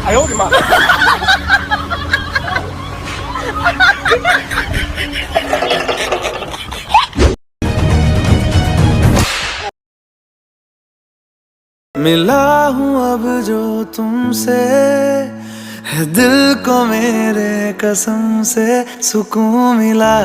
哎呦我的妈मिला हूँ अब जो तुमसे है दिल को मेरे कसम से सुकून मिला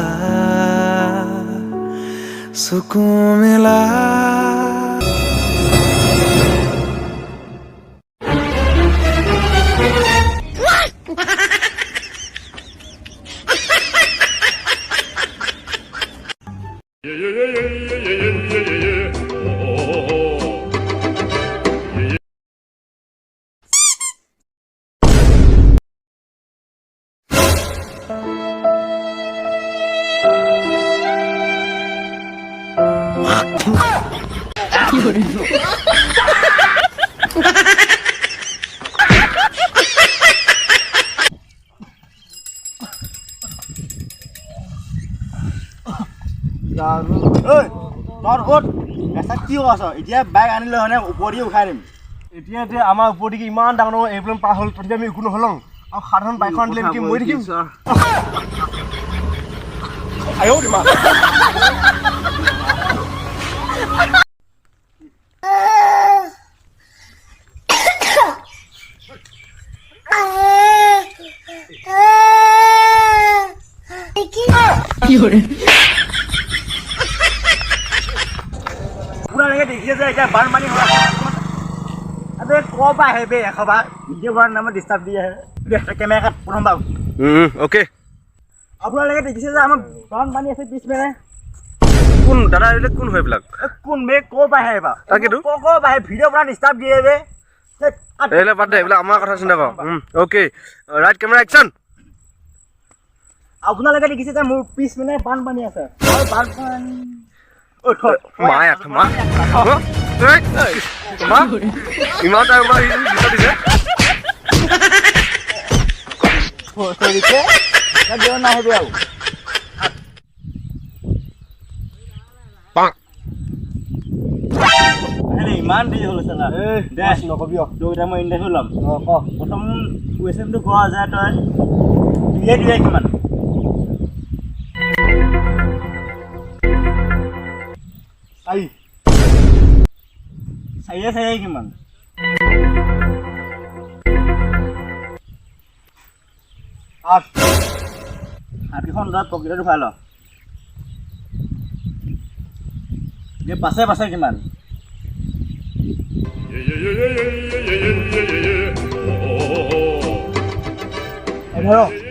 তোর ওট এসা কি আছ এতিয়া ব্যাগ আনিলে হনে উপৰি উঠাই দিম এতিয়া যে আমাৰ উপৰি কি ইমান ডাঙৰ এপ্লেন পাৰ হল তহঁতে আমি একো নহলং আৰু সাধাৰণ বাইখন দিলে কি মই দেখিম আয়ো দিমা কি হরে পুরা লাগে দেখিছে যে এটা বানপানী হৈ আছে আবে কবা হেবে এখবা ভিডিও বনার নামে ডিস্টার্ব দিয়ে আছে ক্যামেরা কাট প্রথম বাবু ওকে আপনার লাগে দেখিছে যে আমার বানপানী আছে পিছ মেরে কোন দাদা এলে কোন হয় ব্লগ কোন মে কবা হেবা তাকেতো কবা হে ভিডিও বনার ডিস্টার্ব দিয়ে বে এলে বাদ দে এলে আমার কথা চিন্তা কৰ ওকে ৰাইট ক্যামেৰা অ্যাকশন আপোনালোকে দেখিছে যে মোৰ পিছ মেনে বানপানী আছে আৰু বানপানী মায়া মা মা ইমান টাইম পৰা দিছে সৰিছে না দিও না হেবে আৰু এনে ইমান দেৰি হ'ল চালা দে নকবি তোৰ মই ইণ্টাৰভিউ ল'ম ক প্ৰথম কুৱেশ্যনটো কোৱা যায় তই দিয়ে কিমান চাই কিমান হাতকেইখন ধৰা পকেটত ভৰাই ল পাছে পাছে কিমান এঘাৰ